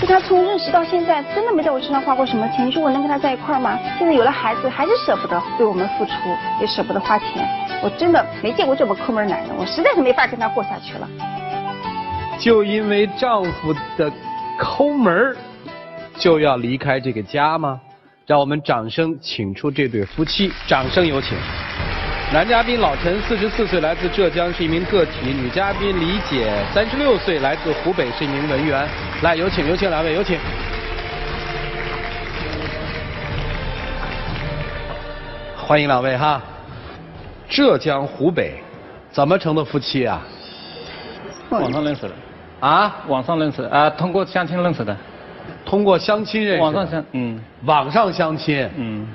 就他从认识到现在，真的没在我身上花过什么钱。你说我能跟他在一块儿吗？现在有了孩子，还是舍不得为我们付出，也舍不得花钱。我真的没见过这么抠门男人，我实在是没法跟他过下去了。就因为丈夫的抠门，就要离开这个家吗？让我们掌声请出这对夫妻，掌声有请。男嘉宾老陈44岁，来自浙江，是一名个体；女嘉宾李姐36岁，来自湖北，是一名文员。来，有请两位，有请。欢迎两位哈。浙江、湖北，怎么成的夫妻啊？网上认识的。啊？网上认识的啊，通过相亲认识的。通过相亲认识的。网上相亲。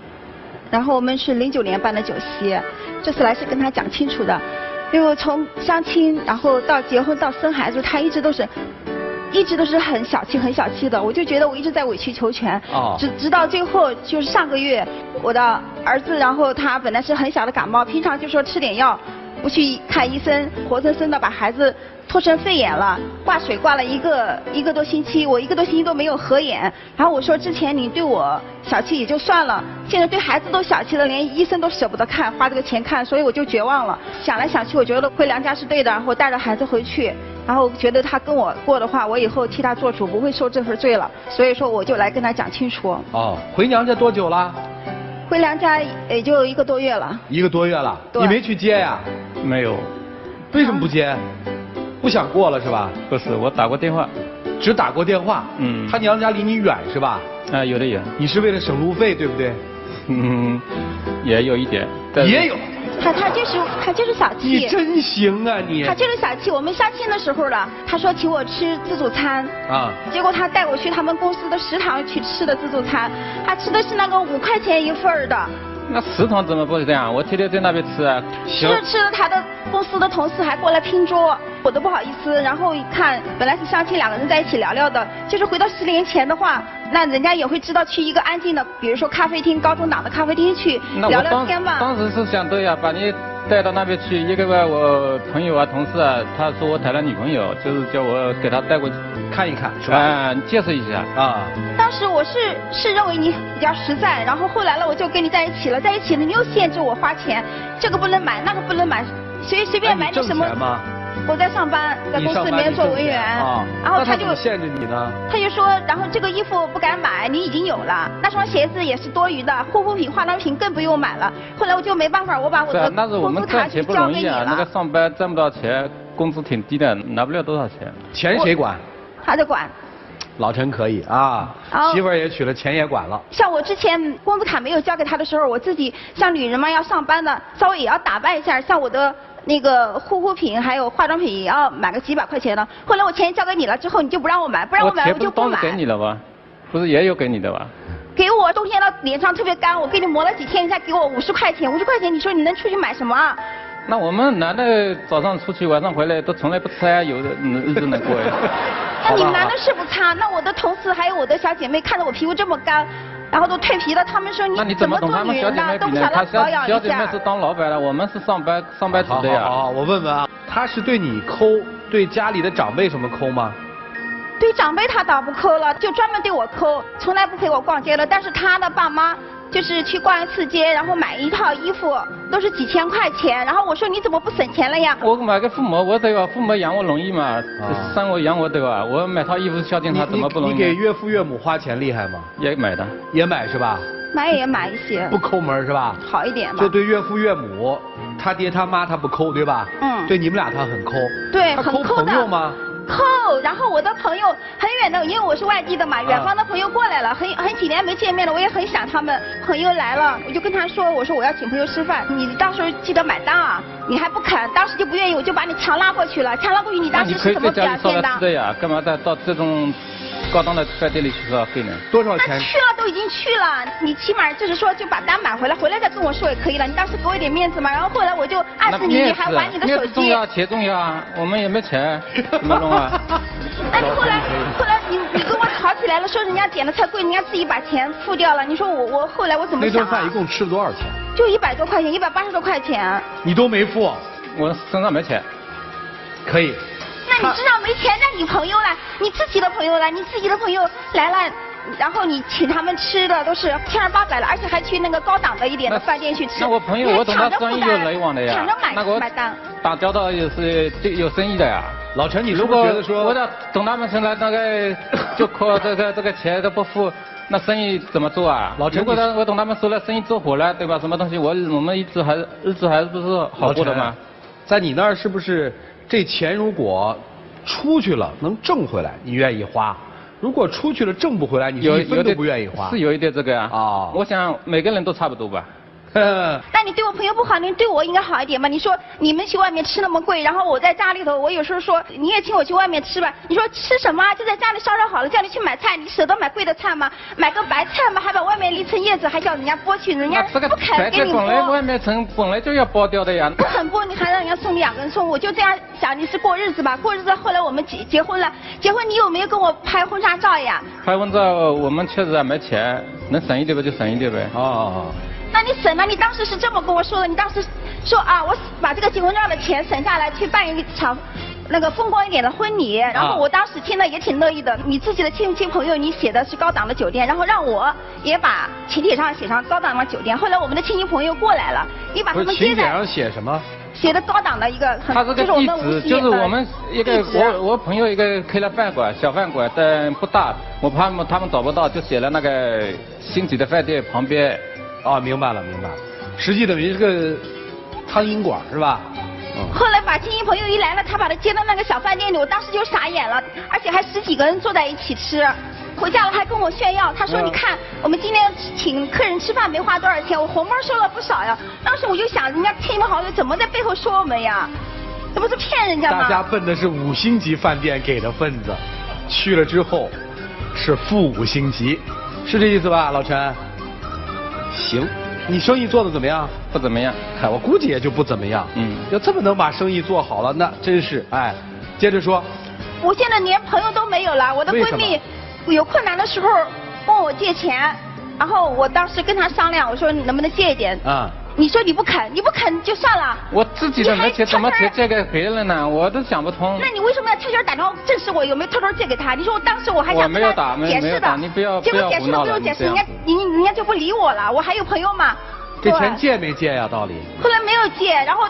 然后我们是09年办的酒席，这次来是跟他讲清楚的，因为从相亲，然后到结婚到生孩子，他一直都是很小气的，我就觉得我一直在委曲求全。直到最后就是上个月，我的儿子，然后他本来是很小的感冒，平常就说吃点药，不去看医生，活生生的把孩子拖成肺炎了，挂水挂了一个多星期，我1个多星期都没有合眼。然后我说之前你对我小气也就算了，现在对孩子都小气了，连医生都舍不得看，花这个钱看，所以我就绝望了。想来想去，我觉得回娘家是对的，然后带着孩子回去，然后觉得他跟我过的话，我以后替他做主，不会受这份罪了。所以说我就来跟他讲清楚。回娘家多久了？回娘家也就1个多月了。1个多月了，你没去接呀？没有。为什么不接？不想过了是吧？不是，我打过电话。只打过电话？他娘家离你远是吧？有点远。你是为了省路费对不对？也有一点。也有。他就是小气。你真行啊你！他就是小气。我们相亲的时候了，他说请我吃自助餐结果他带我去他们公司的食堂去吃的自助餐，他吃的是那个5块钱1份的。那食堂怎么不是这样？我天天在那边吃啊。吃了他的公司的同事还过来拼桌，我都不好意思。然后一看，本来是相亲2个人在一起聊聊的，就是回到10年前的话，那人家也会知道去一个安静的，比如说咖啡厅，高中党的咖啡厅去聊聊天嘛。当时是想对呀，把你带到那边去。一个我朋友啊、同事啊，他说我谈了女朋友，就是叫我给他带过去看一看，是吧？介绍一下当时我是认为你比较实在，然后后来了我就跟你在一起了，你又限制我花钱，这个不能买，那个不能买，随便买点什么。挣钱吗？我在上班，在公司里面做文员。然后他就限制你呢？他就说，然后这个衣服不敢买，你已经有了，那双鞋子也是多余的，护肤品、化妆品更不用买了。后来我就没办法，我把我的工资卡就交给你了。那个上班挣不到钱，工资挺低的，拿不了多少钱。钱谁管？他就管。老陈可以媳妇儿也娶了，钱也管了。像我之前工资卡没有交给他的时候，我自己像女人嘛要上班的，稍微也要打扮一下，像我的那个护肤品还有化妆品也要买个几百块钱的。后来我钱交给你了之后，你就不让我买，不让我买我就不买。给你了吧？不是也有给你的吧？给我冬天的脸上特别干，我给你磨了几天，你才给我50块钱，50块钱你说你能出去买什么啊？那我们男的早上出去，晚上回来都从来不吃啊，有的日子能过呀。那你们男的是不差，那我的同事还有我的小姐妹看着我皮肤这么干，然后都蜕皮了，他们说你怎么做女人呢？都不想来保养一下。小姐妹是当老板的，我们是上班族的呀。我问问他是对你抠，对家里的长辈什么抠吗？对长辈他倒不抠了，就专门对我抠，从来不陪我逛街了。但是他的爸妈就是去逛1次街，然后买一套衣服都是几千块钱，然后我说你怎么不省钱了呀？我买给父母，我对吧？父母养我容易嘛，生我养我对吧？我买套衣服孝敬他怎么不容易？你给岳父岳母花钱厉害吗？也买的。也买是吧？买也买一些。不抠门是吧？好一点吧。就对岳父岳母，他爹他妈他不抠对吧？对你们俩他很抠。对，他抠朋友吗？抠，然后我的朋友很远的，因为我是外地的嘛，远方的朋友过来了，很几年没见面了，我也很想他们。朋友来了，我就跟他说，我说我要请朋友吃饭，你到时候记得买单啊。你还不肯，当时就不愿意，我就把你强拉过去了。强拉过去，你当时是怎么表现的？吃的呀，干嘛到这种高档的饭店里去消费呢？多少钱？那去了都已经去了，你起码就是说就把单买回来，回来再跟我说也可以了。你当时给我一点面子嘛，然后后来我就暗示你还玩你的手机。重要，钱重要啊，我们也没钱，怎么弄啊？那你后来你跟我吵起来了，说人家点的菜贵，人家自己把钱付掉了。你说我后来我怎么想啊？那顿饭一共吃了多少钱？就100多块钱，180多块钱。你都没付？我身上没钱。可以。那你身上没钱，那你朋友呢？你自己的朋友来，你自己的朋友来了。然后你请他们吃的都是700-800了，而且还去那个高档的一点的饭店去吃。那我朋友我同他生意有来往的呀，抢着买单。打交道也是有生意的呀。老陈，你如果觉得说，我等他们生来那个就靠这个钱都不付，那生意怎么做啊？老陈，如果我等他们收了生意做火了，对吧？什么东西我们日子还是不是好过的吗？在你那儿是不是这钱如果出去了能挣回来，你愿意花？如果出去了挣不回来，你一分都不愿意花。是有一点这个呀。啊。我想每个人都差不多吧。那你对我朋友不好，你对我应该好一点吧？你说你们去外面吃那么贵，然后我在家里头，我有时候说你也请我去外面吃吧。你说吃什么？就在家里烧好了，叫你去买菜，你舍得买贵的菜吗？买个白菜吗？还把外面一层叶子还叫人家剥去，人家不肯给你剥。本来外面层本来就要剥掉的呀。不肯剥，你还让人家送2根葱，我就这样想，你是过日子吧？过日子，后来我们结婚了，结婚你有没有跟我拍婚纱照呀？拍婚照我们确实没钱，能省一点吧就省一点呗。哦。那你省了，你当时是这么跟我说的，你当时说啊，我把这个结婚照的钱省下来去办一场那个风光一点的婚礼，然后我当时听了也挺乐意的。你自己的亲朋友你写的是高档的酒店，然后让我也把请帖上写上高档的酒店。后来我们的亲戚朋友过来了，你把他们接在。请帖上写什么？写的高档的一个，他这个地址就是我们一个我朋友一个开了饭馆，小饭馆但不大，我怕他们找不到，就写了那个星级的饭店旁边。哦，明白了。实际等于是个苍蝇馆是吧？后来把亲戚朋友一来了，他把他接到那个小饭店里，我当时就傻眼了，而且还10几个人坐在一起吃。回家了还跟我炫耀，他说你看我们今天请客人吃饭没花多少钱，我红包收了不少呀。当时我就想，人家亲朋好友怎么在背后说我们呀？这不是骗人家吗？大家奔的是5星级饭店给的份子，去了之后是负5星级，是这意思吧，老陈？行，你生意做得怎么样？不怎么样。我估计也就不怎么样。要这么能把生意做好了，那真是接着说。我现在连朋友都没有了，我的闺蜜有困难的时候问我借钱，然后我当时跟她商量，我说你能不能借一点？你说你不肯就算了。我自己都没钱，怎么借给别人呢？我都想不通。那你为什么要悄悄打电话证实我有没有偷偷借给他？你说我当时我还想跟他解释的，结果解释都不用解释，人家就不理我了。我还有朋友嘛。这钱借没借呀？到底？后来没有借，然后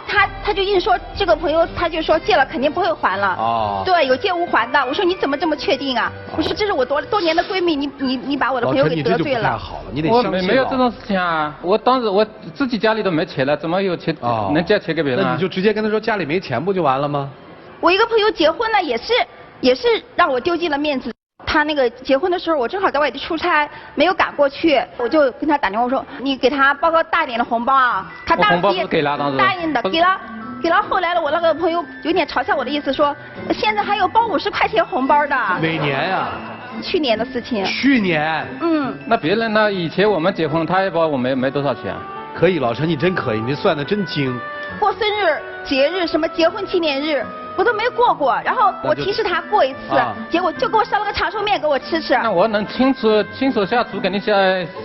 他就硬说这个朋友，他就说借了肯定不会还了。哦。对，有借无还的。我说你怎么这么确定啊？我说这是我多年的闺蜜，你把我的朋友给得罪了。老陈，你这就不太好了，你得相信。我没有这种事情啊！我当时我自己家里都没钱了，怎么有钱能借钱给别人？那你就直接跟他说家里没钱不就完了吗？我一个朋友结婚了，也是让我丢尽了面子。他那个结婚的时候，我正好在外地出差，没有赶过去，我就跟他打电话说，你给他包个大点的红包啊。他当时也答应的，给了。后来了，我那个朋友有点嘲笑我的意思，说现在还有包50块钱红包的。哪年呀？去年的事情。去年。那别人呢？以前我们结婚，他也包我没多少钱。可以，老陈你真可以，你算得真精。过生日、节日，什么结婚纪念日。我都没过过，然后我提示他过一次，结果就给我烧了个长寿面给我吃。那我能亲手下厨给你下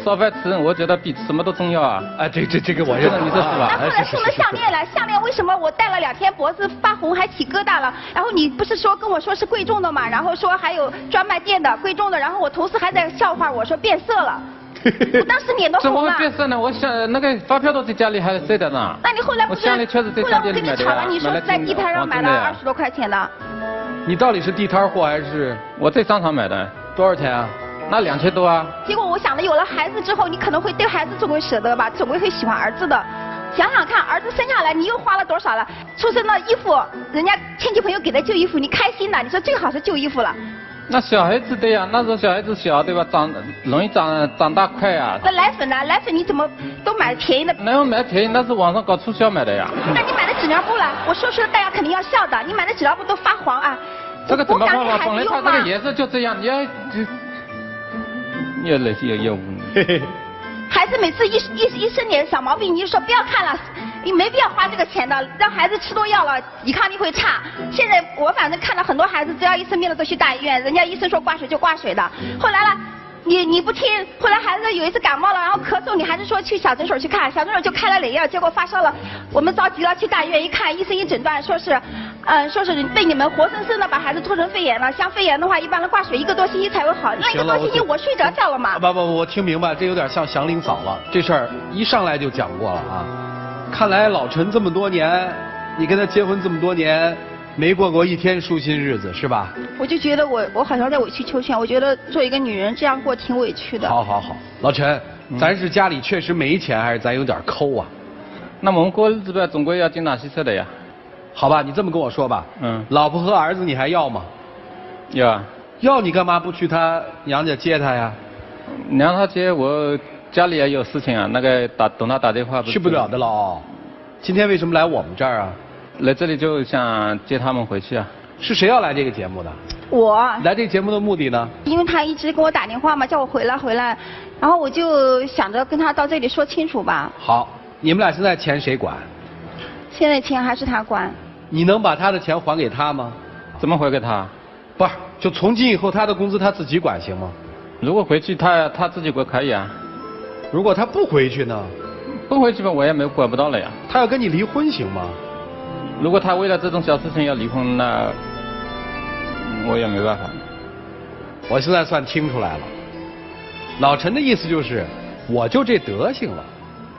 烧饭吃，我觉得比什么都重要啊！这个我认同，你说是吧？那后来送了项链来，项链为什么我戴了2天脖子发红还起疙瘩了？然后你不是说跟我说是贵重的嘛？然后说还有专卖店的贵重的，然后我同事还在笑话我说变色了。我当时脸都红了。怎么会变色呢？我想那个发票都在家里还在的呢。那你后来不是？我确实在后来我跟你吵了，你说在地摊上买了20多块钱的。你到底是地摊货还是？我在商场买的。多少钱啊？那2000多啊。结果我想了，有了孩子之后，你可能会对孩子总归舍得吧，总归会喜欢儿子的。想想看，儿子生下来你又花了多少了？出生的衣服，人家亲戚朋友给的旧衣服，你开心的，你说最好是旧衣服了。那小孩子的呀，那时候小孩子小对吧？容易长大快啊。那奶粉呢？奶粉你怎么都买便宜的？哪有买便宜？那是网上搞促销买的呀。那你买的纸尿布了？我说出来大家肯定要笑的。你买的纸尿布都发黄啊。这个怎么办法？本来它这个颜色就这样，你也累也无。孩子每次一生点小毛病，你就说不要看了。你没必要花这个钱的，让孩子吃多药了，抵抗力会差。现在我反正看到很多孩子，只要一生病了都去大医院，人家医生说挂水就挂水的。后来了，你不听，后来孩子有一次感冒了，然后咳嗽，你还是说去小诊所去看，小诊所就开了雷药，结果发烧了。我们着急了去大医院一看，医生一诊断说是说是被你们活生生的把孩子拖成肺炎了。像肺炎的话，一般人挂水1个多星期才会好。那1个多星期我睡着觉了嘛？不，我听明白，这有点像祥林嫂了。这事儿一上来就讲过了啊。看来老陈这么多年，你跟他结婚这么多年，没过过一天舒心日子是吧？我就觉得我好像在委曲求全。我觉得做一个女人这样过挺委屈的。好，老陈，咱是家里确实没钱，还是咱有点抠啊？那我们过日子呗，总归要精打细算的呀。好吧，你这么跟我说吧。老婆和儿子你还要吗？要啊。要你干嘛不去他娘家接他呀？娘他接我，家里也有事情啊。那个等他打电话。去不了的喽。今天为什么来我们这儿啊？来这里就想接他们回去啊。是谁要来这个节目的？我。来这个节目的目的呢？因为他一直给我打电话嘛，叫我回来，然后我就想着跟他到这里说清楚吧。好，你们俩现在钱谁管？现在钱还是他管。你能把他的钱还给他吗？怎么还给他？不是，就从今以后他的工资他自己管行吗？如果回去他自己管可以啊。如果他不回去呢？不回去吧，我也没管不到了呀。他要跟你离婚行吗？如果他为了这种小事情要离婚，那我也没办法。我现在算听出来了，老陈的意思就是，我就这德行了。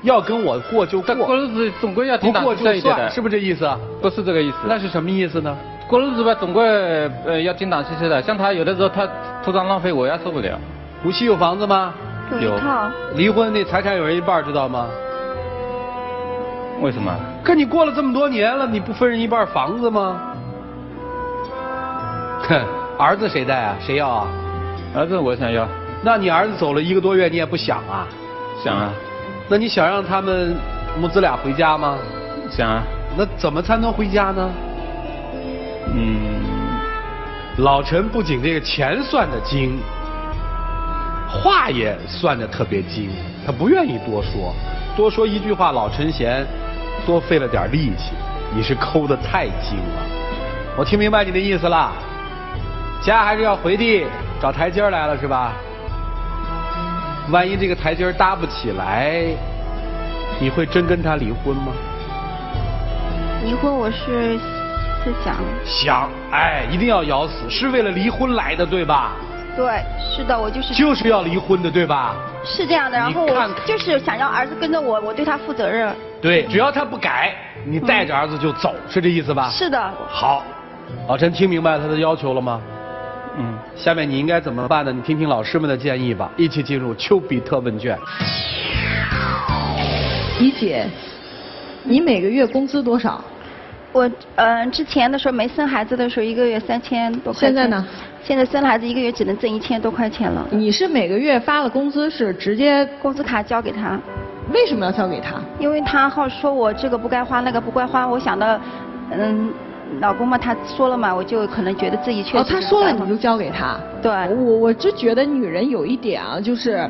要跟我过就过，过日子总归要精打细算一点的，是不是这意思？不是这个意思。那是什么意思呢？过日子吧，总归要精打细算的。像他有的时候他铺张浪费，我也受不了。无锡有房子吗？有一套。离婚那财产有人一半，知道吗？为什么？跟你过了这么多年了，你不分人一半房子吗？哼，儿子谁带啊？谁要啊？儿子我想要。那你儿子走了1个多月，你也不想啊？想啊。那你想让他们母子俩回家吗？想啊。那怎么才能回家呢？老陈不仅这个钱算得精，话也算得特别精，他不愿意多说，多说一句话老陈嫌多费了点力气，你是抠得太精了。我听明白你的意思了，家还是要回地找台阶来了是吧？万一这个台阶搭不起来，你会真跟他离婚吗？离婚我是想，哎，一定要咬死，是为了离婚来的对吧？对，是的，我就是要离婚的对吧？是这样的，然后我就是想让儿子跟着我，我对他负责任。对，只要他不改，你带着儿子就走，是这意思吧？是的。好，老陈听明白他的要求了吗？下面你应该怎么办呢？你听听老师们的建议吧，一起进入丘比特问卷。怡姐，你每个月工资多少？我之前的时候没生孩子的时候，1个月3000多块钱。现在呢？现在生了孩子1个月只能挣1000多块钱了。你是每个月发了工资是直接工资卡交给他？为什么要交给他？因为他好说我这个不该花，那个不该花，我想到，老公嘛，他说了嘛，我就可能觉得自己确实。他说了你就交给他。对。我就觉得女人有一点啊，就是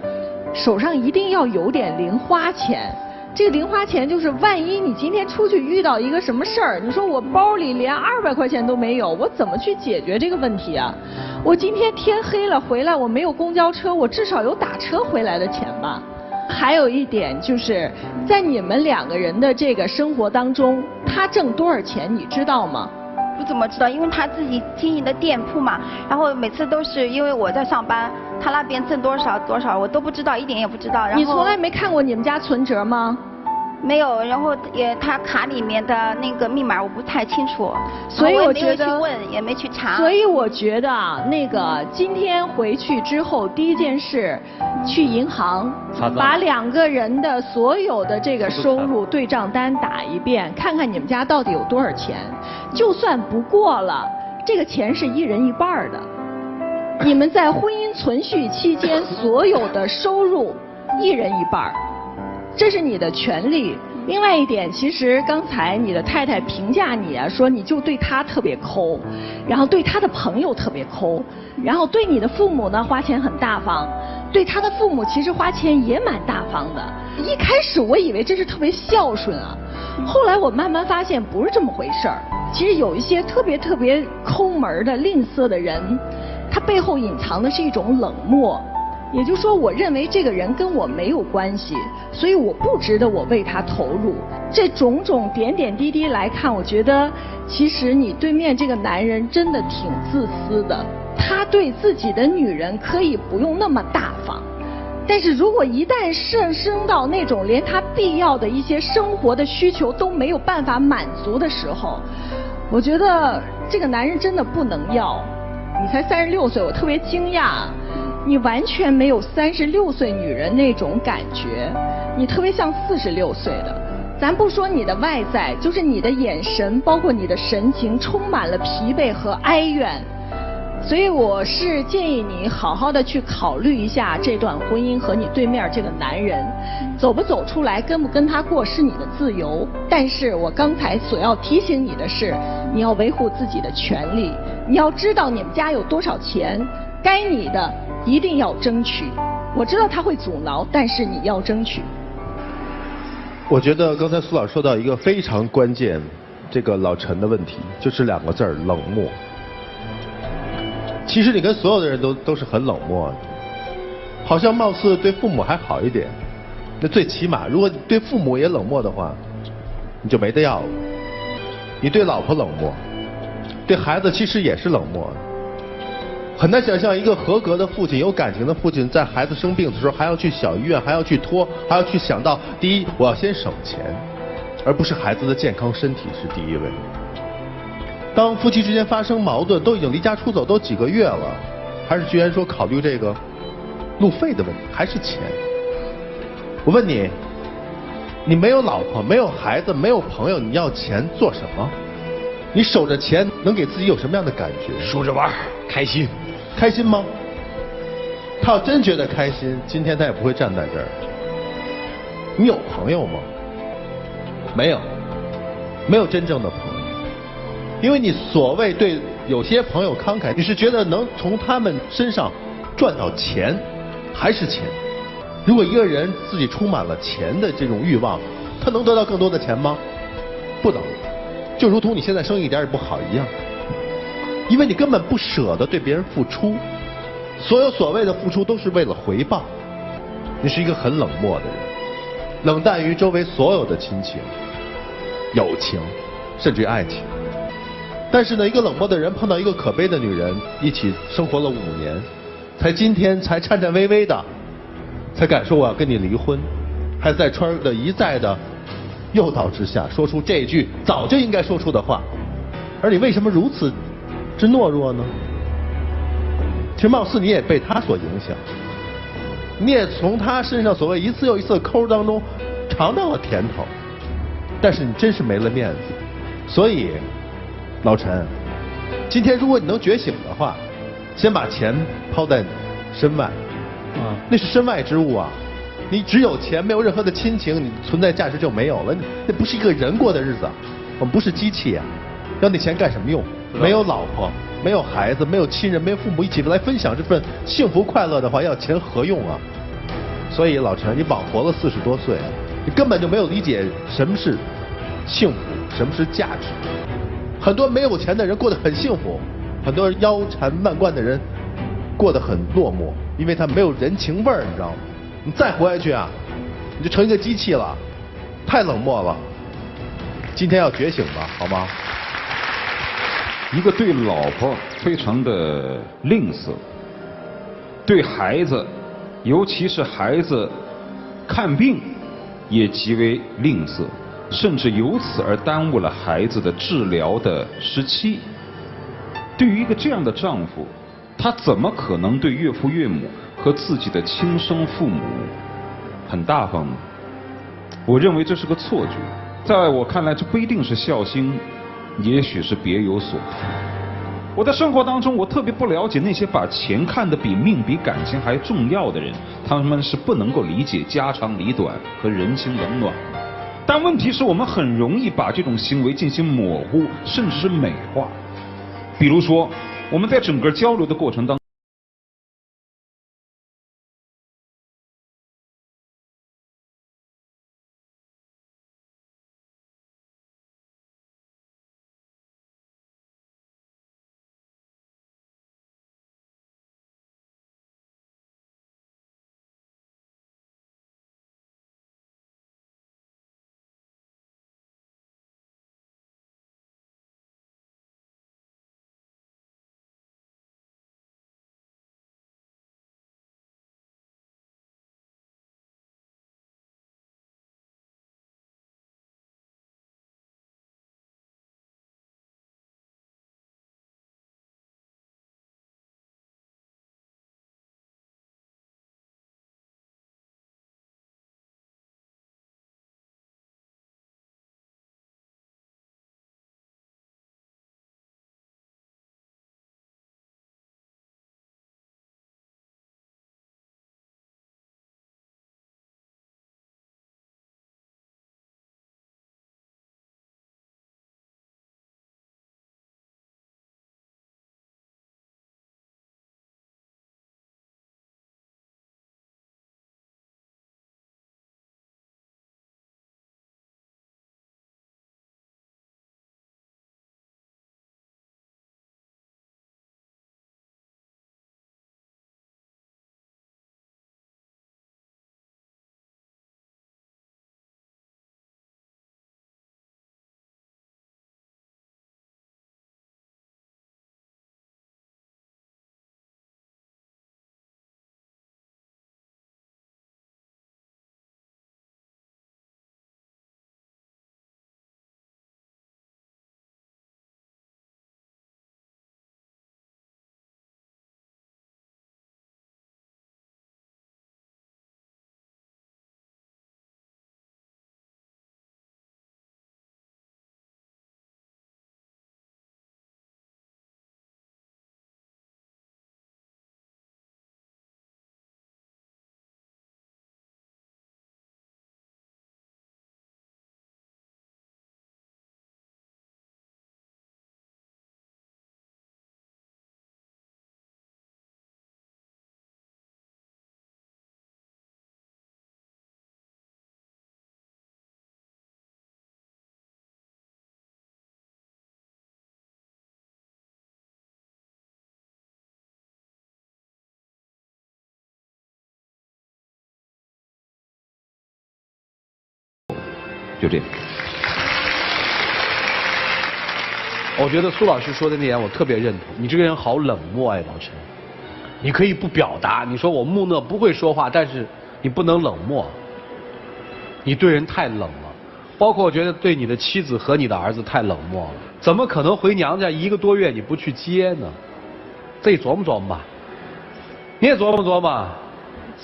手上一定要有点零花钱。这个零花钱就是万一你今天出去遇到一个什么事儿，你说我包里连200块钱都没有，我怎么去解决这个问题啊？我今天天黑了回来，我没有公交车，我至少有打车回来的钱吧。还有一点就是在你们2个人的这个生活当中，他挣多少钱你知道吗？不怎么知道，因为他自己经营的店铺嘛，然后每次都是因为我在上班，他那边挣多少我都不知道，一点也不知道。然后你从来没看过你们家存折吗？没有，然后他卡里面的那个密码我不太清楚，所以我觉得也没有去问，也没去查。所以我觉得啊，那个今天回去之后，第一件事，去银行把2个人的所有的这个收入对账单打一遍，看看你们家到底有多少钱。就算不过了，这个钱是1人1半的。你们在婚姻存续期间所有的收入1人1半。这是你的权利。另外一点，其实刚才你的太太评价你啊，说你就对她特别抠，然后对她的朋友特别抠，然后对你的父母呢花钱很大方，对她的父母其实花钱也蛮大方的。一开始我以为这是特别孝顺啊，后来我慢慢发现不是这么回事儿。其实有一些特别抠门的吝啬的人，他背后隐藏的是一种冷漠。也就是说，我认为这个人跟我没有关系，所以我不值得我为他投入。这种种点点滴滴来看，我觉得其实你对面这个男人真的挺自私的。他对自己的女人可以不用那么大方，但是如果一旦上升到那种连他必要的一些生活的需求都没有办法满足的时候，我觉得这个男人真的不能要。你才36岁，我特别惊讶，你完全没有36岁女人那种感觉，你特别像46岁的。咱不说你的外在，就是你的眼神，包括你的神情，充满了疲惫和哀怨。所以我是建议你好好的去考虑一下这段婚姻和你对面这个男人，走不走出来，跟不跟他过是你的自由。但是我刚才所要提醒你的是，你要维护自己的权利，你要知道你们家有多少钱，该你的一定要争取。我知道他会阻挠，但是你要争取。我觉得刚才苏老师说到一个非常关键，这个老陈的问题就是2个字儿：冷漠。其实你跟所有的人都是很冷漠的，好像貌似对父母还好一点，那最起码如果你对父母也冷漠的话，你就没得要了。你对老婆冷漠，对孩子其实也是冷漠的。很难想象一个合格的父亲、有感情的父亲，在孩子生病的时候还要去小医院，还要去拖，还要去想到第一，我要先省钱，而不是孩子的健康身体是第一位。当夫妻之间发生矛盾，都已经离家出走都几个月了，还是居然说考虑这个路费的问题，还是钱。我问你，你没有老婆，没有孩子，没有朋友，你要钱做什么？你守着钱能给自己有什么样的感觉？数着玩，开心，开心吗？他要真觉得开心，今天他也不会站在这儿。你有朋友吗？没有，没有真正的朋友。因为你所谓对有些朋友慷慨，你是觉得能从他们身上赚到钱，还是钱？如果一个人自己充满了钱的这种欲望，他能得到更多的钱吗？不能。就如同你现在生意一点也不好一样，因为你根本不舍得对别人付出，所有所谓的付出都是为了回报。你是一个很冷漠的人，冷淡于周围所有的亲情、友情，甚至于爱情。但是呢，一个冷漠的人碰到一个可悲的女人，一起生活了5年，才今天才颤颤巍巍的，才敢说我要跟你离婚，还在川儿的一再的诱导之下，说出这句早就应该说出的话。而你为什么如此之懦弱呢？其实貌似你也被他所影响，你也从他身上所谓一次又一次的抠当中尝到了甜头，但是你真是没了面子。所以老陈，今天如果你能觉醒的话，先把钱抛在身外，那是身外之物啊。你只有钱，没有任何的亲情，你存在价值就没有了。那不是一个人过的日子，我们不是机器啊。要那钱干什么用？没有老婆，没有孩子，没有亲人，没有父母一起来分享这份幸福快乐的话，要钱何用啊？所以老陈，你枉活了40多岁，你根本就没有理解什么是幸福，什么是价值。很多没有钱的人过得很幸福，很多腰缠万贯的人过得很落寞，因为他没有人情味儿，你知道吗？你再活下去啊，你就成一个机器了，太冷漠了。今天要觉醒吧，好吗？一个对老婆非常的吝啬，对孩子，尤其是孩子看病也极为吝啬，甚至由此而耽误了孩子的治疗的时期。对于一个这样的丈夫，他怎么可能对岳父岳母和自己的亲生父母很大方呢？我认为这是个错觉，在我看来，这不一定是孝心，也许是别有所图。我在生活当中，我特别不了解那些把钱看得比命比感情还重要的人，他们是不能够理解家长里短和人情冷暖的。但问题是我们很容易把这种行为进行模糊，甚至是美化。比如说，我们在整个交流的过程当中，就这样。我觉得苏老师说的那点我特别认同，你这个人好冷漠哎，老陈。你可以不表达，你说我木讷不会说话，但是你不能冷漠。你对人太冷了，包括我觉得对你的妻子和你的儿子太冷漠了。怎么可能回娘家1个多月你不去接呢？自己琢磨琢磨吧。你也琢磨琢磨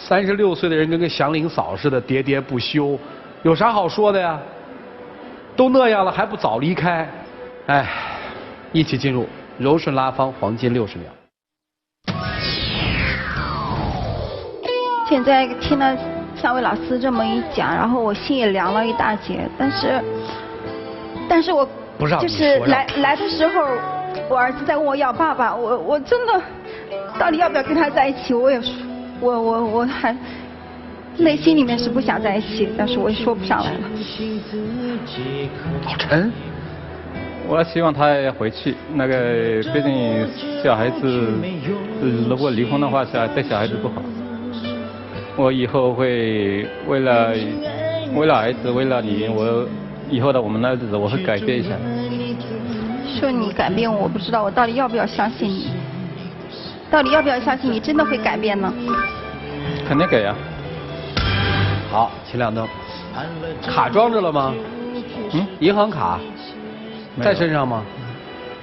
，36岁的人跟个祥林嫂似的喋喋不休，有啥好说的呀？都那样了还不早离开？哎，一起进入柔顺拉芳黄金60秒。现在听了3位老师这么一讲，然后我心也凉了一大截。但是我就是来的时候，我儿子在问我要爸爸，我真的到底要不要跟他在一起？我还内心里面是不想在一起，但是我也说不上来了。老陈，我希望他回去。那个毕竟小孩子，如果离婚的话，对小孩子不好。我以后会为了儿子，为了你，我以后的我们的日子我会改变一下。说你改变我不知道，我到底要不要相信你？到底要不要相信你真的会改变呢？肯定改呀。好，请亮灯。卡装着了吗？银行卡在身上吗？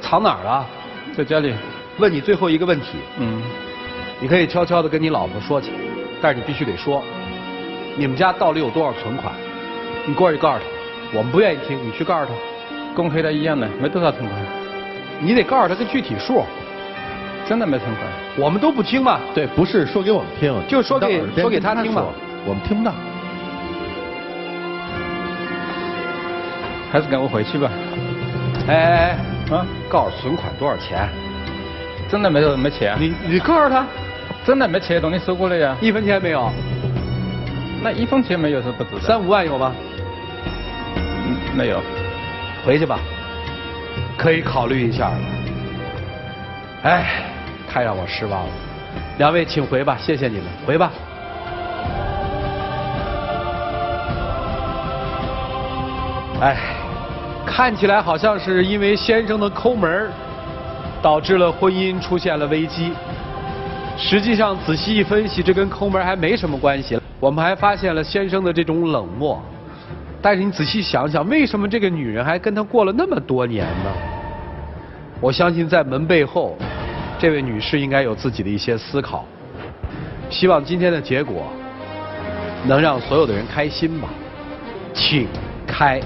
藏哪儿了？在家里。问你最后一个问题。你可以悄悄地跟你老婆说去。但是你必须得说，你们家到底有多少存款？你过去告诉他，我们不愿意听，你去告诉他。公开的一样的，没多少存款。你得告诉他个具体数。真的没存款。我们都不听嘛。对，不是说给我们听，就说给他听嘛。我们听不到。还是赶我回去吧。哎，告诉存款多少钱？真的没钱。你告诉他。真的没钱，等你收过了呀？1分钱没有？那1分钱没有是不值的。3、5万有吗？没有。回去吧，可以考虑一下。哎，太让我失望了。2位请回吧，谢谢你们，回吧。哎，看起来好像是因为先生的抠门，导致了婚姻出现了危机。实际上仔细一分析，这跟抠门还没什么关系。我们还发现了先生的这种冷漠，但是你仔细想想，为什么这个女人还跟他过了那么多年呢？我相信在门背后，这位女士应该有自己的一些思考。希望今天的结果能让所有的人开心吧。请开。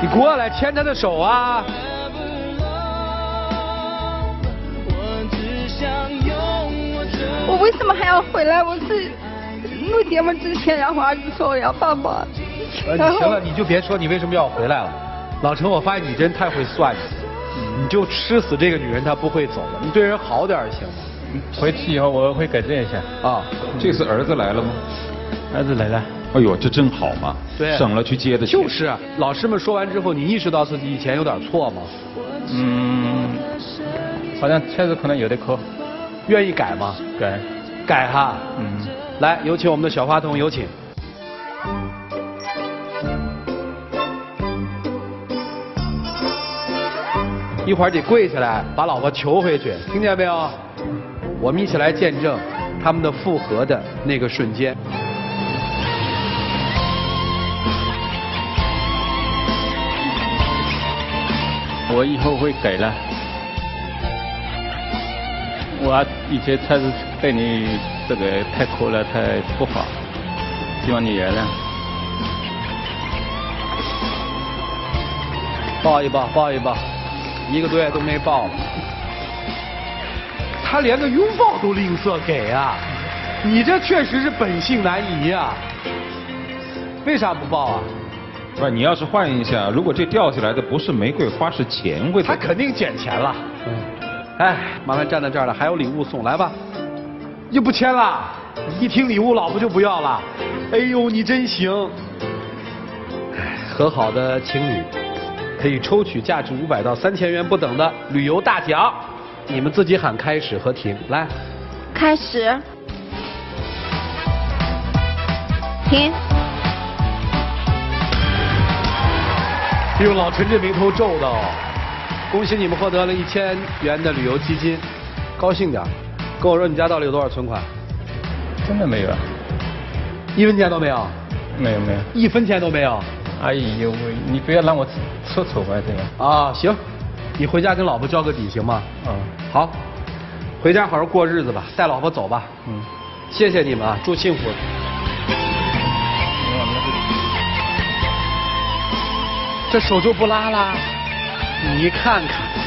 你过来牵他的手啊！我为什么还要回来？我是录节目之前，然后儿子说我要爸爸。行了，你就别说你为什么要回来了。老陈，我发现你真太会算计，你就吃死这个女人，她不会走了。你对人好点行吗？回去以后我会改正一下。这次儿子来了吗？儿子来了。哎呦，这真好嘛！对，省了去接的钱。就是老师们说完之后，你意识到自己以前有点错吗？好像确实可能有点错。愿意改吗？改哈。来，有请我们的小花童，有请。一会儿得跪下来把老婆求回去，听见没有？我们一起来见证他们的复合的那个瞬间。我以后会改了。我以前确实对你这个太抠了，太不好，希望你原谅。抱一抱，抱一抱，1个多月都没抱了。他连个拥抱都吝啬给啊！你这确实是本性难移啊！为啥不抱啊？不是，你要是换一下，如果这掉下来的不是玫瑰花，是钱，会怎么？他肯定捡钱了。哎，麻烦站在这儿了，还有礼物送，来吧。又不签了，一听礼物老婆就不要了。哎呦，你真行！和好的情侣可以抽取价值500到3000元不等的旅游大奖。你们自己喊开始和停，来，开始，停。用老陈这名头皱的哦。恭喜你们获得了1000元的旅游基金，高兴点。跟我说你家到底有多少存款？真的没有啊？1分钱都没有？没有。1分钱都没有？哎呦喂，你不要让我出丑啊这个。啊，行，你回家跟老婆交个底行吗？好，回家好好过日子吧，带老婆走吧。谢谢你们啊，祝幸福。这手就不拉啦，你看看。